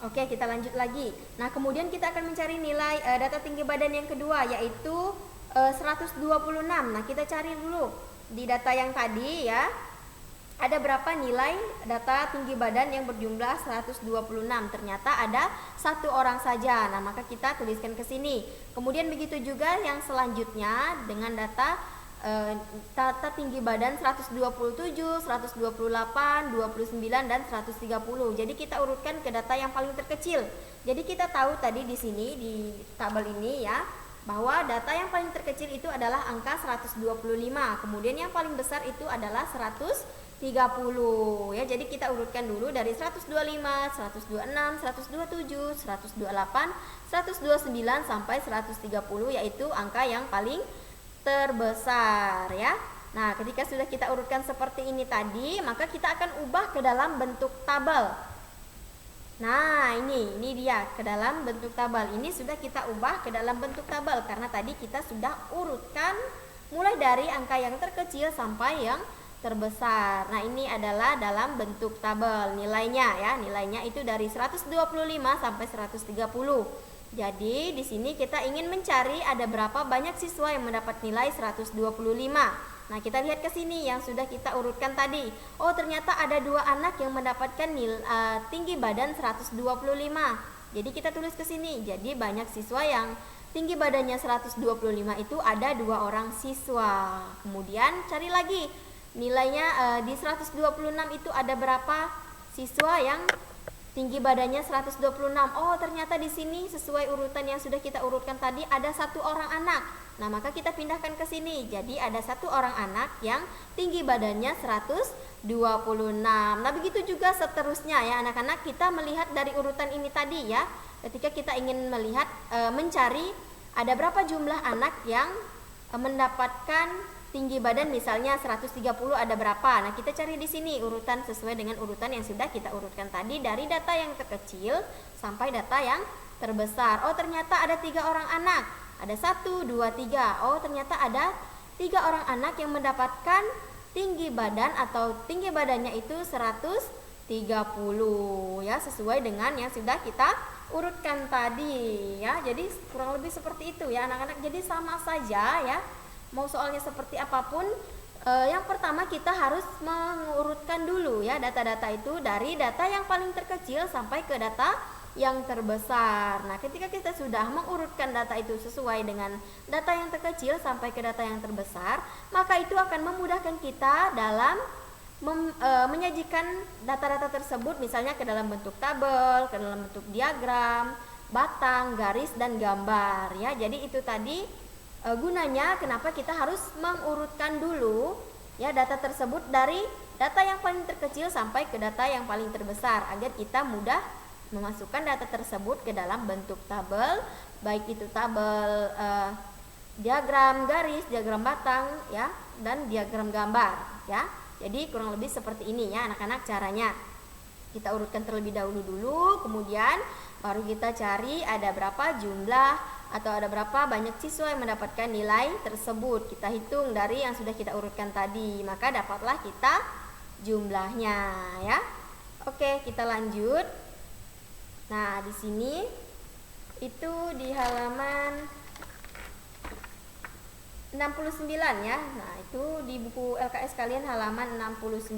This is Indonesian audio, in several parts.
Oke, kita lanjut lagi. Nah, kemudian kita akan mencari nilai data tinggi badan yang kedua, yaitu 126. Nah, kita cari dulu di data yang tadi ya. Ada berapa nilai data tinggi badan yang berjumlah 126? Ternyata ada satu orang saja. Nah, maka kita tuliskan ke sini. Kemudian begitu juga yang selanjutnya dengan data tinggi badan 127, 128, 29 dan 130. Jadi kita urutkan ke data yang paling terkecil. Jadi kita tahu tadi di sini di tabel ini ya, bahwa data yang paling terkecil itu adalah angka 125. Kemudian yang paling besar itu adalah 130 ya. Jadi kita urutkan dulu dari 125, 126, 127, 128, 129 sampai 130, yaitu angka yang paling terbesar ya. Nah, ketika sudah kita urutkan seperti ini tadi, maka kita akan ubah ke dalam bentuk tabel. Nah, ini dia ke dalam bentuk tabel. Ini sudah kita ubah ke dalam bentuk tabel karena tadi kita sudah urutkan mulai dari angka yang terkecil sampai yang terbesar. Nah, ini adalah dalam bentuk tabel nilainya ya. Nilainya itu dari 125 sampai 130. Jadi di sini kita ingin mencari ada berapa banyak siswa yang mendapat nilai 125. Nah, kita lihat ke sini yang sudah kita urutkan tadi. Oh, ternyata ada dua anak yang mendapatkan tinggi badan 125. Jadi kita tulis ke sini. Jadi banyak siswa yang tinggi badannya 125 itu ada dua orang siswa. Kemudian cari lagi nilainya di 126 itu ada berapa siswa yang tinggi badannya 126. Oh, ternyata di sini sesuai urutan yang sudah kita urutkan tadi ada satu orang anak. Nah, maka kita pindahkan ke sini. Jadi ada satu orang anak yang tinggi badannya 126. Nah, begitu juga seterusnya ya anak-anak. Kita melihat dari urutan ini tadi ya. Ketika kita ingin melihat mencari ada berapa jumlah anak yang mendapatkan tinggi badan misalnya 130 ada berapa. Nah, kita cari di sini urutan sesuai dengan urutan yang sudah kita urutkan tadi dari data yang terkecil sampai data yang terbesar. Oh, ternyata ada 3 orang anak. Ada 1, 2, 3. Oh, ternyata ada 3 orang anak yang mendapatkan tinggi badan atau tinggi badannya itu 130 ya, sesuai dengan yang sudah kita urutkan tadi ya. Jadi kurang lebih seperti itu ya anak-anak. Jadi sama saja ya. Mau soalnya seperti apapun, yang pertama kita harus mengurutkan dulu ya data-data itu dari data yang paling terkecil sampai ke data yang terbesar. Nah, ketika kita sudah mengurutkan data itu sesuai dengan data yang terkecil sampai ke data yang terbesar, maka itu akan memudahkan kita dalam menyajikan data-data tersebut misalnya ke dalam bentuk tabel, ke dalam bentuk diagram, batang, garis, dan gambar ya. Jadi itu tadi gunanya kenapa kita harus mengurutkan dulu ya data tersebut dari data yang paling terkecil sampai ke data yang paling terbesar agar kita mudah memasukkan data tersebut ke dalam bentuk tabel, baik itu tabel diagram garis, diagram batang ya, dan diagram gambar ya. Jadi kurang lebih seperti ini ya anak-anak caranya. Kita urutkan terlebih dahulu kemudian baru kita cari ada berapa jumlah atau ada berapa banyak siswa yang mendapatkan nilai tersebut. Kita hitung dari yang sudah kita urutkan tadi, maka dapatlah kita jumlahnya ya. Oke, kita lanjut. Nah, di sini itu di halaman 69 ya. Nah, itu di buku LKS kalian halaman 69.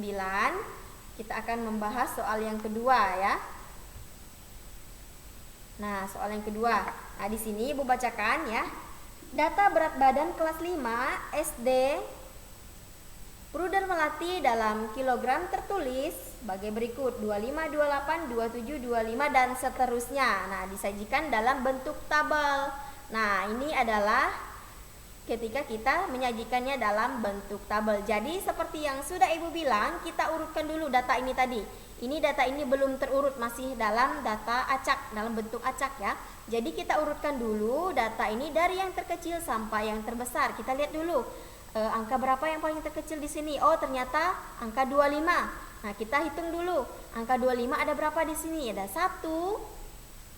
Kita akan membahas soal yang kedua ya. Nah, soal yang kedua. Nah, di sini Ibu bacakan ya. Data berat badan kelas 5 SD Bruder Melati dalam kilogram tertulis sebagai berikut 25, 28, 27, 25 dan seterusnya. Nah, disajikan dalam bentuk tabel. Nah, ini adalah ketika kita menyajikannya dalam bentuk tabel. Jadi seperti yang sudah Ibu bilang, kita urutkan dulu data ini tadi. Ini data ini belum terurut, masih dalam data acak, dalam bentuk acak ya. Jadi kita urutkan dulu data ini dari yang terkecil sampai yang terbesar. Kita lihat dulu angka berapa yang paling terkecil di sini. Oh, ternyata angka 25. Nah, kita hitung dulu. Angka 25 ada berapa di sini? Ada 1,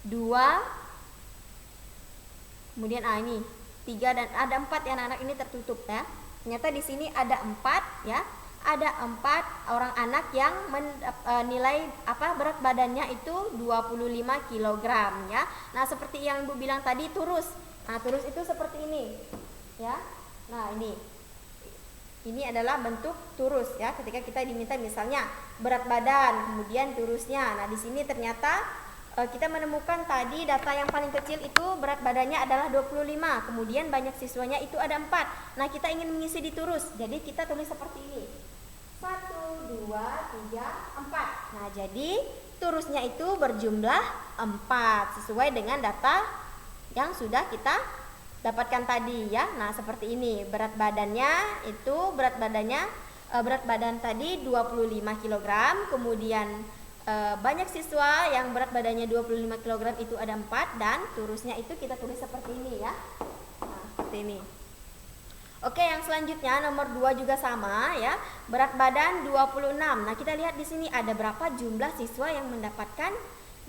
2, kemudian ini 3 dan ada 4 ya anak-anak, ini tertutup ya. Ternyata di sini ada 4 ya. ada 4 orang anak yang nilai berat badannya itu 25 kg ya. Nah, seperti yang Ibu bilang tadi turus. Nah, turus itu seperti ini ya. Nah, ini adalah bentuk turus ya. Ketika kita diminta misalnya berat badan, kemudian turusnya. Nah, di sini ternyata kita menemukan tadi data yang paling kecil itu berat badannya adalah 25. Kemudian banyak siswanya itu ada 4. Nah, kita ingin mengisi di turus. Jadi kita tulis seperti ini. 1, 2, 3, 4. Nah, jadi turusnya itu berjumlah 4 sesuai dengan data yang sudah kita dapatkan tadi ya. Nah, seperti ini. Berat badannya berat badan tadi 25 kg, kemudian banyak siswa yang berat badannya 25 kg itu ada 4 dan turusnya itu kita tulis seperti ini ya. Nah, seperti ini. Oke, yang selanjutnya nomor 2 juga sama ya. Berat badan 26. Nah, kita lihat di sini ada berapa jumlah siswa yang mendapatkan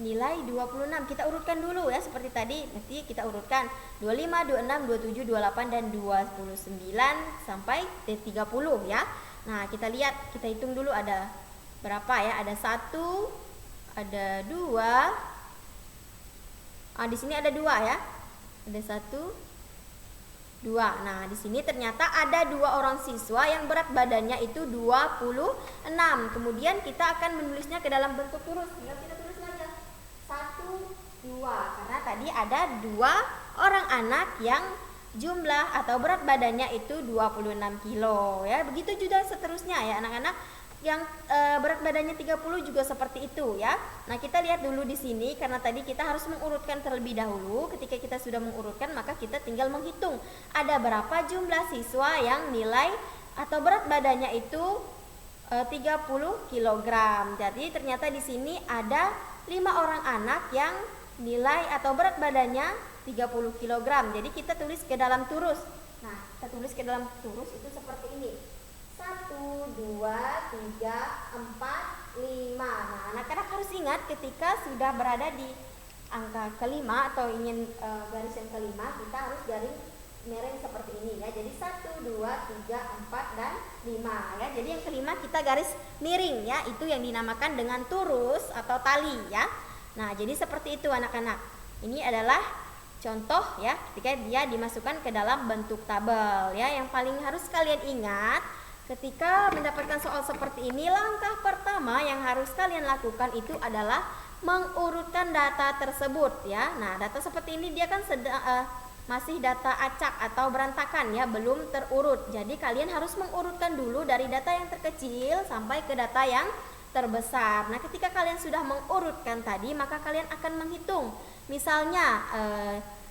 nilai 26. Kita urutkan dulu ya seperti tadi. Nanti kita urutkan 25, 26, 27, 28 dan 29 sampai 30 ya. Nah, kita lihat, kita hitung dulu ada berapa ya? Ada 1, ada 2. Di sini ada 2 ya. Ada 1, 2. Nah, di sini ternyata ada 2 orang siswa yang berat badannya itu 26. Kemudian kita akan menulisnya ke dalam bentuk turus. Tinggal kita tulis saja 1, 2. Karena tadi ada 2 orang anak yang jumlah atau berat badannya itu 26 kilo ya. Begitu juga seterusnya ya anak-anak. Yang berat badannya 30 juga seperti itu ya. Nah, kita lihat dulu di sini karena tadi kita harus mengurutkan terlebih dahulu. Ketika kita sudah mengurutkan maka kita tinggal menghitung ada berapa jumlah siswa yang nilai atau berat badannya itu 30 kg. Jadi ternyata di sini ada 5 orang anak yang nilai atau berat badannya 30 kg. Jadi kita tulis ke dalam turus. Nah, kita tulis ke dalam turus itu seperti ini. 1, 2, 3, 4, 5. Nah, anak-anak harus ingat ketika sudah berada di angka kelima atau ingin garis yang kelima, kita harus garis miring seperti ini ya. Jadi 1, 2, 3, 4 dan 5 ya. Jadi yang kelima kita garis miring ya. Itu yang dinamakan dengan turus atau tali ya. Nah, jadi seperti itu anak-anak. Ini adalah contoh ya ketika dia dimasukkan ke dalam bentuk tabel ya. Yang paling harus kalian ingat ketika mendapatkan soal seperti ini, langkah pertama yang harus kalian lakukan itu adalah mengurutkan data tersebut ya. Nah, data seperti ini dia kan masih data acak atau berantakan ya, belum terurut. Jadi kalian harus mengurutkan dulu dari data yang terkecil sampai ke data yang terbesar. Nah, ketika kalian sudah mengurutkan tadi, maka kalian akan menghitung. Misalnya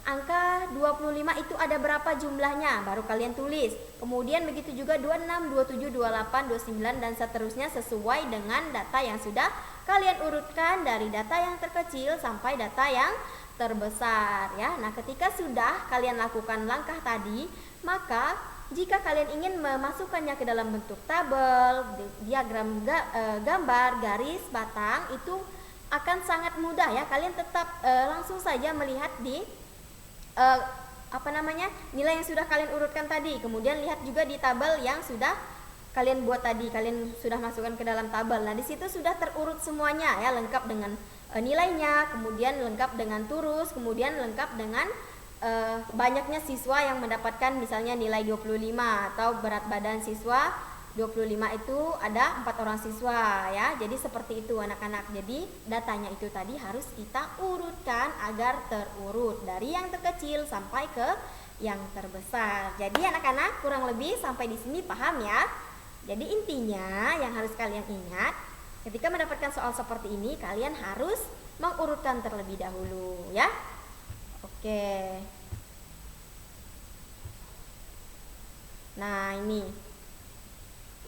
angka 25 itu ada berapa jumlahnya, baru kalian tulis. Kemudian begitu juga 26, 27, 28, 29 dan seterusnya sesuai dengan data yang sudah kalian urutkan dari data yang terkecil sampai data yang terbesar ya. Nah, ketika sudah kalian lakukan langkah tadi, maka jika kalian ingin memasukkannya ke dalam bentuk tabel, diagram gambar, garis, batang, itu akan sangat mudah ya. Kalian tetap langsung saja melihat di nilai yang sudah kalian urutkan tadi. Kemudian lihat juga di tabel yang sudah kalian buat tadi, kalian sudah masukkan ke dalam tabel. Nah, di situ sudah terurut semuanya ya, lengkap dengan nilainya, kemudian lengkap dengan turus, kemudian lengkap dengan banyaknya siswa yang mendapatkan misalnya nilai 25 atau berat badan siswa 25 itu ada 4 orang siswa ya. Jadi seperti itu anak-anak. Jadi datanya itu tadi harus kita urutkan agar terurut dari yang terkecil sampai ke yang terbesar. Jadi anak-anak kurang lebih sampai di sini paham ya. Jadi intinya yang harus kalian ingat ketika mendapatkan soal seperti ini, kalian harus mengurutkan terlebih dahulu ya. Oke. Nah,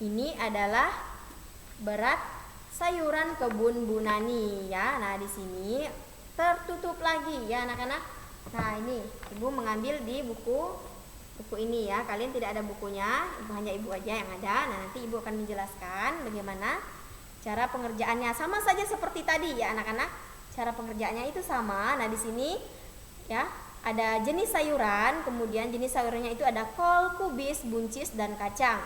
ini adalah berat sayuran kebun Bu Nani ya. Nah, di sini tertutup lagi ya anak-anak. Nah, ini Ibu mengambil di buku ini ya. Kalian tidak ada bukunya, hanya Ibu aja yang ada. Nah, nanti Ibu akan menjelaskan bagaimana cara pengerjaannya. Sama saja seperti tadi ya anak-anak. Cara pengerjaannya itu sama. Nah, di sini ya ada jenis sayuran, kemudian jenis sayurannya itu ada kol, kubis, buncis dan kacang.